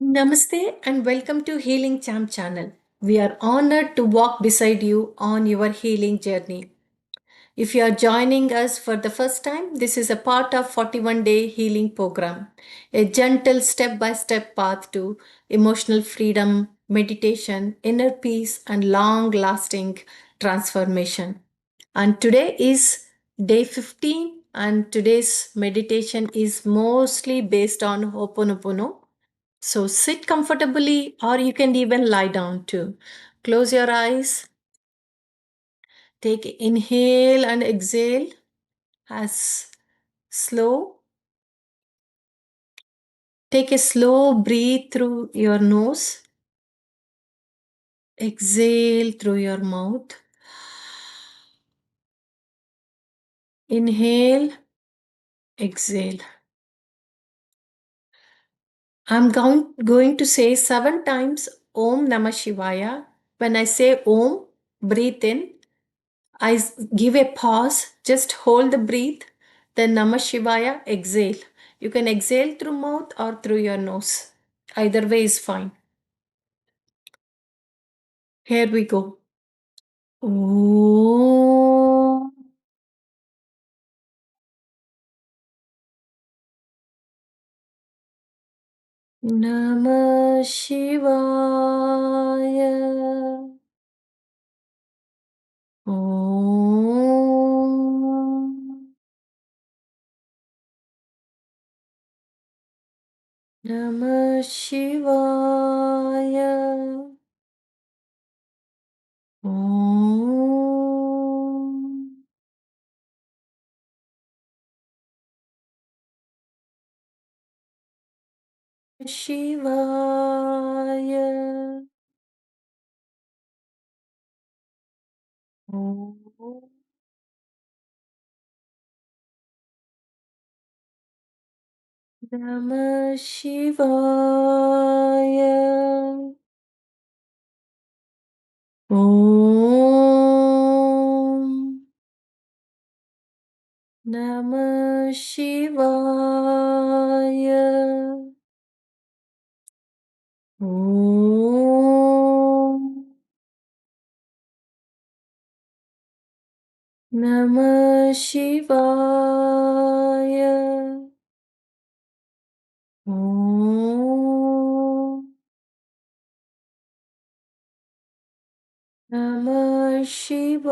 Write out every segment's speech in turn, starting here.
Namaste and welcome to Healing Champ channel. We are honored to walk beside you on your healing journey. If you are joining us for the first time, this is a part of 41-day healing program, a gentle step-by-step path to emotional freedom, meditation, inner peace and long-lasting transformation. And today is day 15 and today's meditation is mostly based on Ho'oponopono. So sit comfortably, or you can even lie down too. Close your eyes. Take inhale and exhale as slow. Take a slow breathe through your nose. Exhale through your mouth. Inhale, exhale. I'm going to say 7 times Om Namah Shivaya. When I say Om, breathe in. Give a pause, just hold the breath, then Namah Shivaya, exhale. You can exhale through mouth or through your nose. Either way is fine. Here we go. Om Namah Shivaya. Om Namah Shivaya. Om Shivaya. Om Namah Shivaya. Om Namah Shivaya. Om Namah Shivaya. Om Namah Shivaya.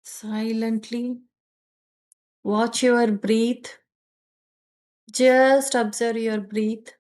Silently watch your breath. Just observe your breath.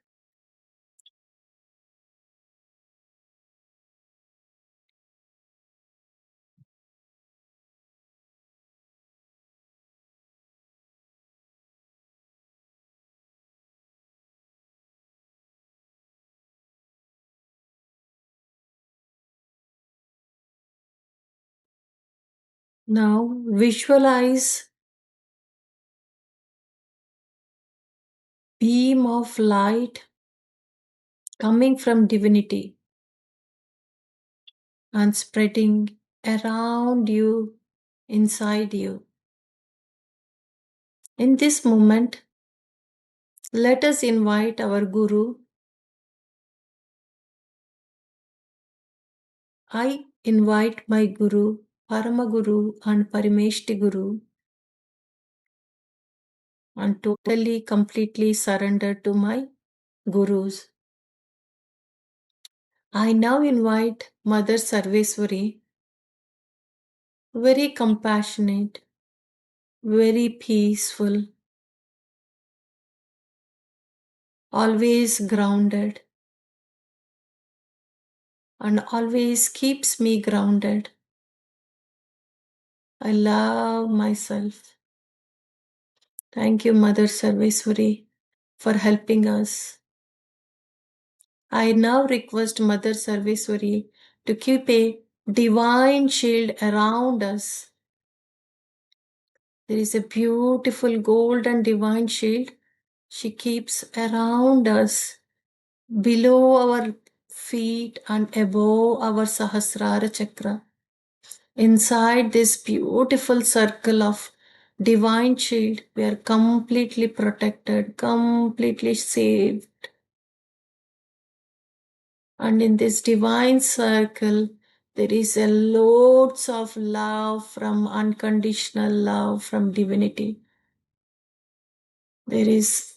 Now visualize beam of light coming from divinity and spreading around you, inside you. In this moment, let us invite our Guru. I invite my Guru, Paramaguru and Parameshti Guru, and totally, completely surrender to my Gurus. I now invite Mother Sarveswari, very compassionate, very peaceful, always grounded, and always keeps me grounded. I love myself. Thank you, Mother Sarveswari, for helping us. I now request Mother Sarveswari to keep a divine shield around us. There is a beautiful golden divine shield she keeps around us, below our feet and above our Sahasrara Chakra. Inside this beautiful circle of divine shield, we are completely protected, completely safe. And in this divine circle, there is a loads of love from unconditional love from divinity. There is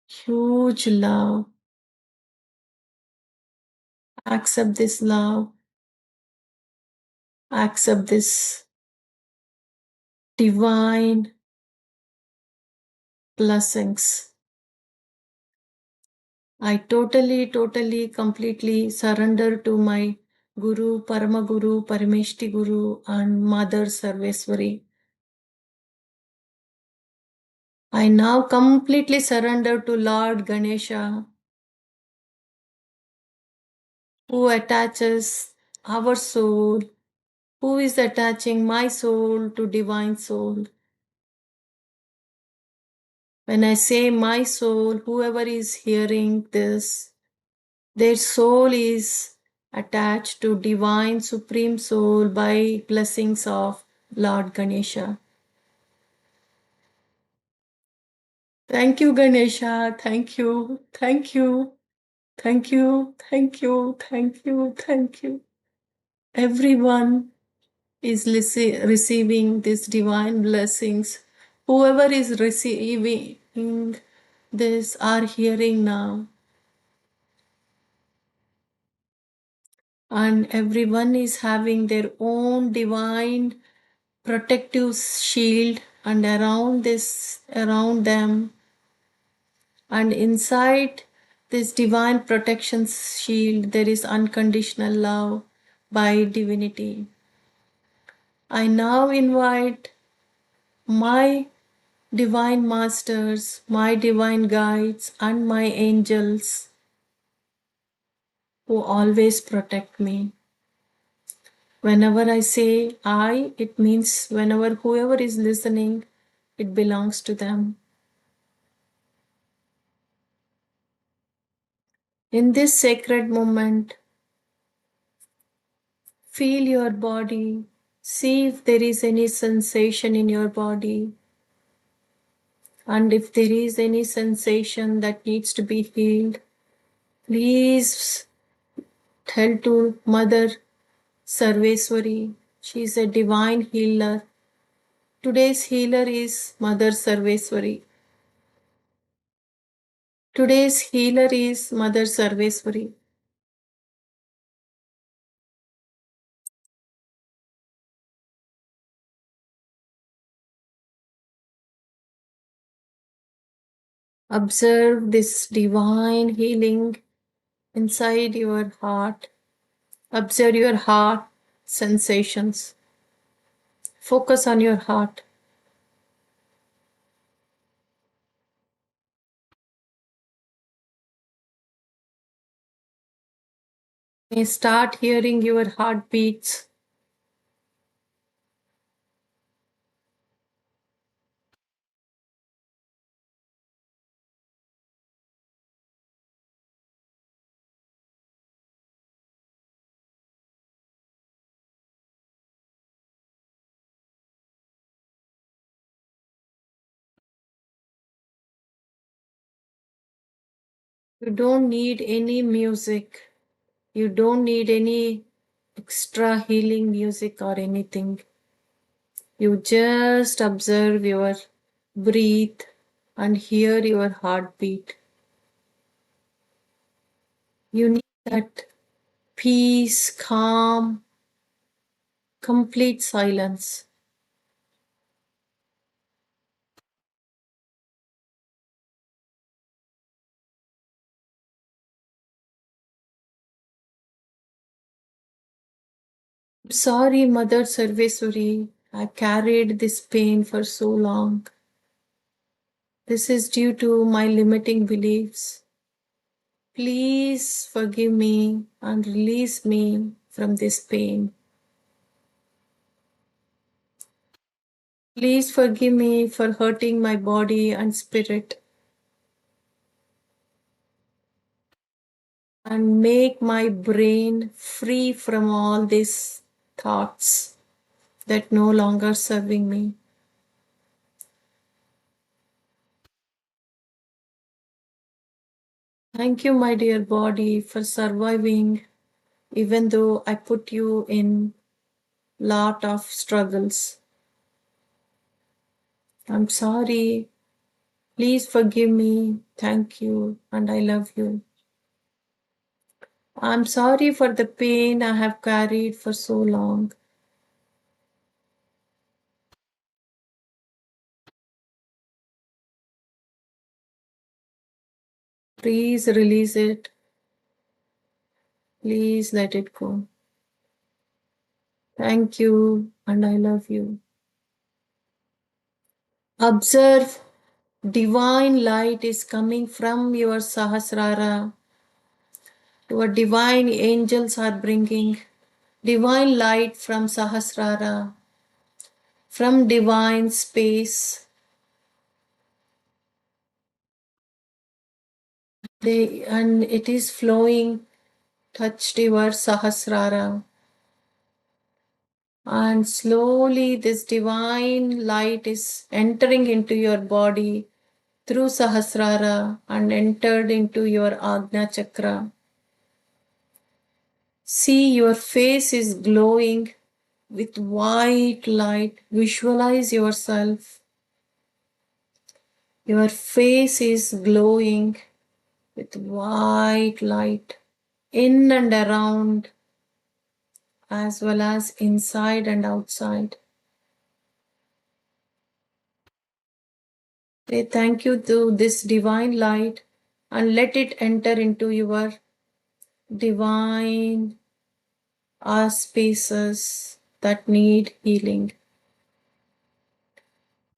huge love. Accept this love. Accept this divine blessings. I totally, completely surrender to my Guru, Paramaguru, Parameshti Guru, and Mother Sarveswari. I now completely surrender to Lord Ganesha, who attaches our soul, who is attaching my soul to divine soul. When I say my soul, whoever is hearing this, their soul is attached to divine supreme soul by blessings of Lord Ganesha. Thank you, Ganesha. Thank you. Thank you. Thank you. Thank you. Thank you. Thank you. Everyone is receiving these divine blessings. Whoever is receiving this are hearing now. And everyone is having their own divine protective shield, and around them and inside this divine protection shield there is unconditional love by divinity. I now invite my divine masters, my divine guides, and my angels who always protect me. Whenever I say I, it means whenever whoever is listening, it belongs to them. In this sacred moment, feel your body. See if there is any sensation in your body. And if there is any sensation that needs to be healed, please tell to Mother Sarveswari. She is a divine healer. Today's healer is Mother Sarveswari. Today's healer is Mother Sarveswari. Observe this divine healing inside your heart. Observe your heart sensations. Focus on your heart. You start hearing your heartbeats. You don't need any music. You don't need any extra healing music or anything. You just observe your breathe and hear your heartbeat. You need that peace, calm, complete silence. I'm sorry, Mother Sarveswari, I carried this pain for so long. This is due to my limiting beliefs. Please forgive me and release me from this pain. Please forgive me for hurting my body and spirit, and make my brain free from all these thoughts. that no longer serving me. Thank you, my dear body, for surviving, even though I put you in lot of struggles. I'm sorry. Please forgive me. Thank you. And I love you. I'm sorry for the pain I have carried for so long. Please release it. Please let it go. Thank you. And I love you. Observe divine light is coming from your Sahasrara. Your divine angels are bringing divine light from Sahasrara, from divine space. And it is flowing, touched your Sahasrara. And slowly this divine light is entering into your body through Sahasrara and entered into your Agnya Chakra. See, your face is glowing with white light. Visualize yourself. Your face is glowing with white light in and around, as well as inside and outside. Say thank you to this divine light and let it enter into your divine spaces that need healing.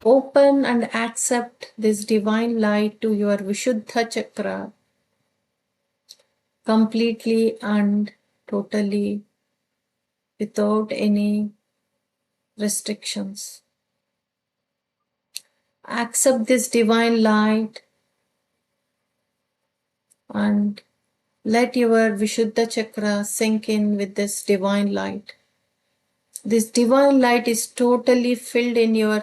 Open and accept this divine light to your Vishuddha Chakra completely and totally without any restrictions. Accept this divine light and let your Vishuddha Chakra sink in with this divine light. This divine light is totally filled in your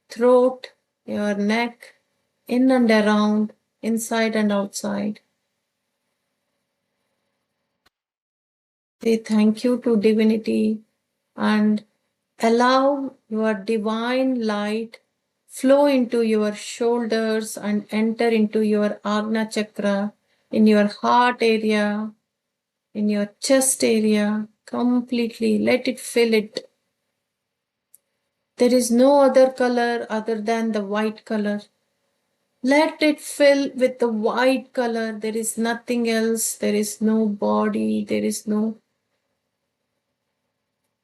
throat, your neck, in and around, inside and outside. Say thank you to divinity and allow your divine light flow into your shoulders and enter into your Agna Chakra, in your heart area, in your chest area, completely. Let it fill it. There is no other color other than the white color. Let it fill with the white color. There is nothing else. There is no body.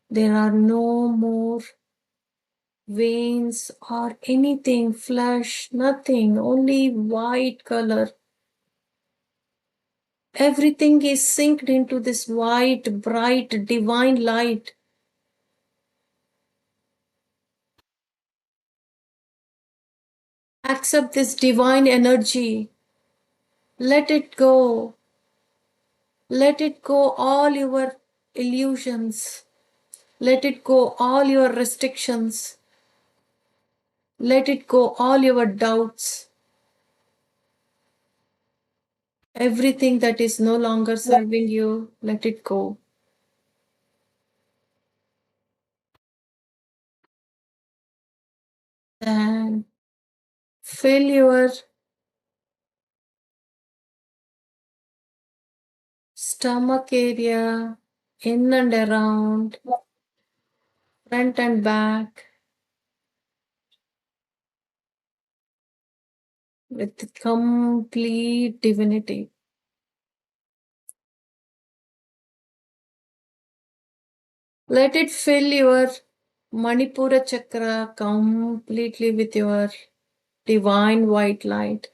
There are no more veins or anything, flesh, nothing, only white color. Everything is synced into this white, bright, divine light. Accept this divine energy. Let it go. Let it go all your illusions. Let it go all your restrictions. Let it go all your doubts. Everything that is no longer serving you, let it go. And fill your stomach area, in and around, front and back, with complete divinity. Let it fill your Manipura chakra completely with your divine white light.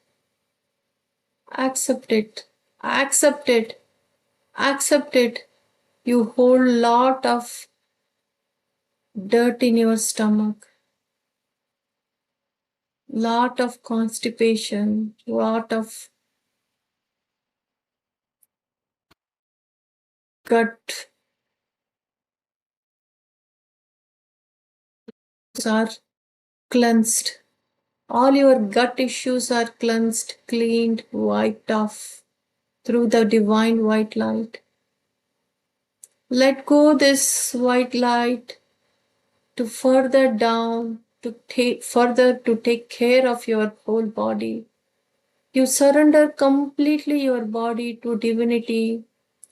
Accept it. Accept it. Accept it. You hold lot of dirt in your stomach, lot of constipation, lot of gut are cleansed. All your gut issues are cleansed, cleaned, wiped off through the divine white light. Let go this white light to further down, to take care of your whole body. You surrender completely your body to divinity,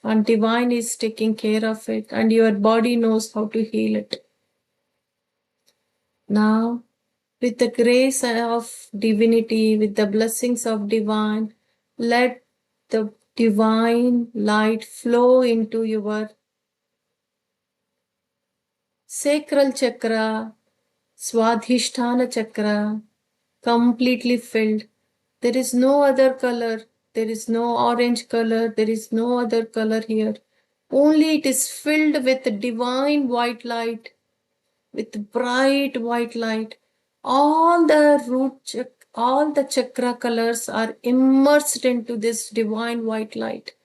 and divine is taking care of it, and your body knows how to heal it. Now, with the grace of divinity, with the blessings of divine, let the divine light flow into your sacral chakra, Swadhisthana chakra, completely filled. There is no other color. There is no orange color. There is no other color here. Only it is filled with divine white light, with bright white light. All the chakra colors are immersed into this divine white light.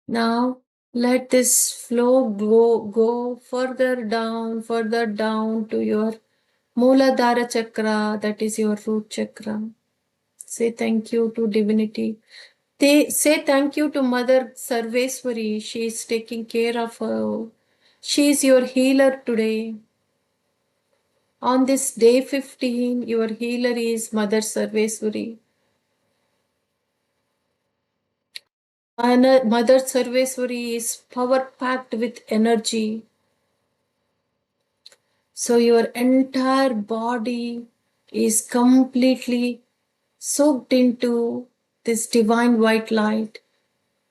Now let this flow go further down to your Muladhara chakra, that is your root chakra. Say thank you to divinity. Say thank you to Mother Sarveswari. She is taking care of her. She is your healer today. On this day 15, your healer is Mother Sarveswari. And Mother Sarveswari is power packed with energy. So your entire body is completely soaked into this divine white light.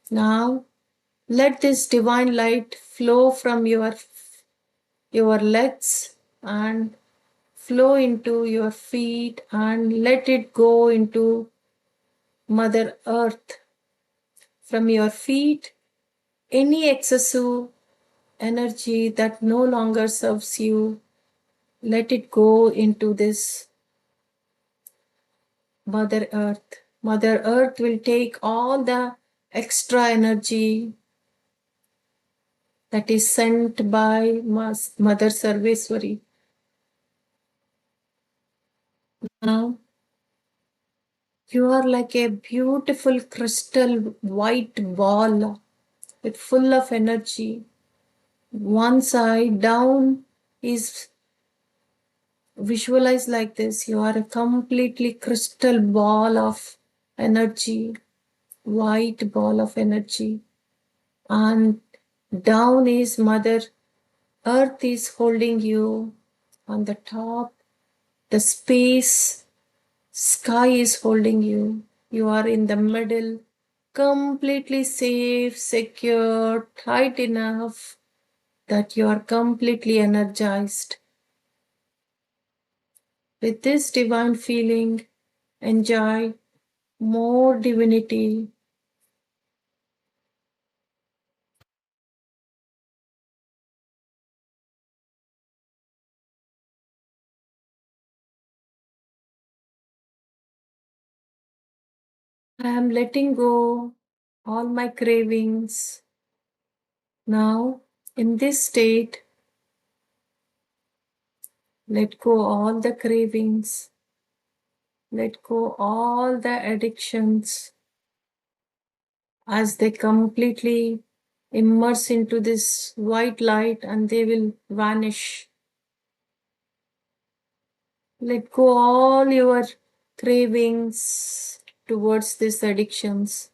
Now, let this divine light flow from your legs and flow into your feet and let it go into Mother Earth. From your feet, any excessive energy that no longer serves you, let it go into this Mother Earth. Mother Earth will take all the extra energy that is sent by Mother Sarveswari. Now, you are like a beautiful crystal white ball with full of energy. One side down is visualized like this. You are a completely crystal ball of energy, white ball of energy. And down is Mother Earth is holding you. On the top, the space sky is holding you. You are in the middle, completely safe, secure, tight enough that you are completely energized. With this divine feeling, enjoy more divinity. I am letting go all my cravings. Now, in this state, let go all the cravings. Let go all the addictions as they completely immerse into this white light and they will vanish. Let go all your cravings towards these addictions.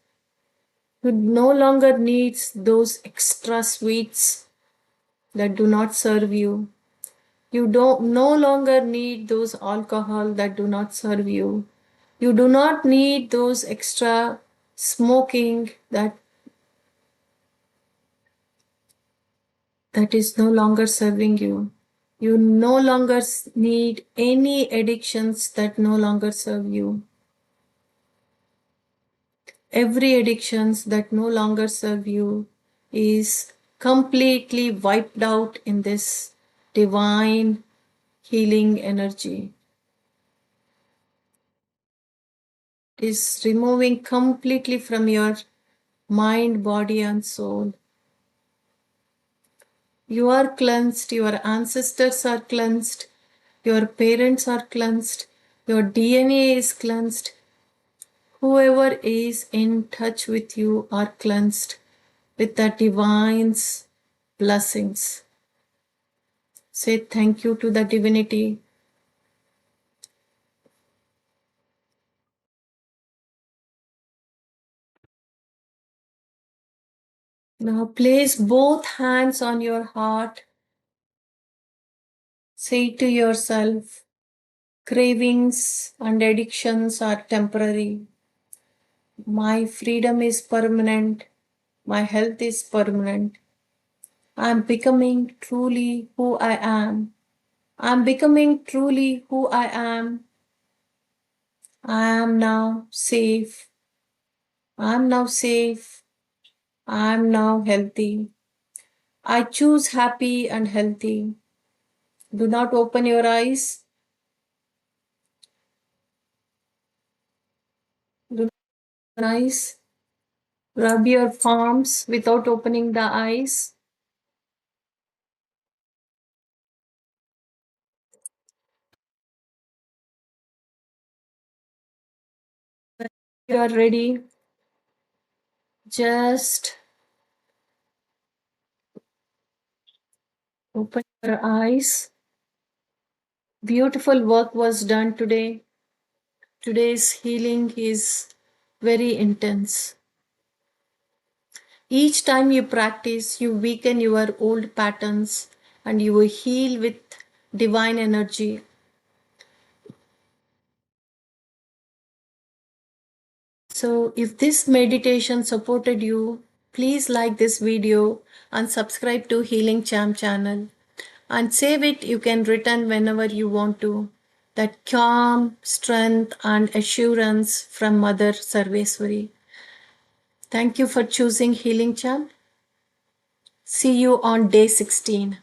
You no longer need those extra sweets that do not serve you. You don't no longer need those alcohol that do not serve you. You do not need those extra smoking that is no longer serving you. You no longer need any addictions that no longer serve you. Every addictions that no longer serve you is completely wiped out in this divine healing energy. It is removing completely from your mind, body, and soul. You are cleansed, your ancestors are cleansed, your parents are cleansed, your DNA is cleansed. Whoever is in touch with you are cleansed with the divine's blessings. Say thank you to the divinity. Now place both hands on your heart. Say to yourself, cravings and addictions are temporary. My freedom is permanent. My health is permanent. I am becoming truly who I am. I am becoming truly who I am. I am now safe. I am now safe. I am now healthy. I choose happy and healthy. Do not open your eyes. Do not open your eyes. Rub your palms without opening the eyes. When you are ready, just open your eyes. Beautiful work was done today. Today's healing is very intense. Each time you practice, you weaken your old patterns and you will heal with divine energy. So, if this meditation supported you, please like this video and subscribe to Healing Charm channel and save it. You can return whenever you want to. That calm, strength, and assurance from Mother Sarveswari. Thank you for choosing Healing Charm. See you on day 16.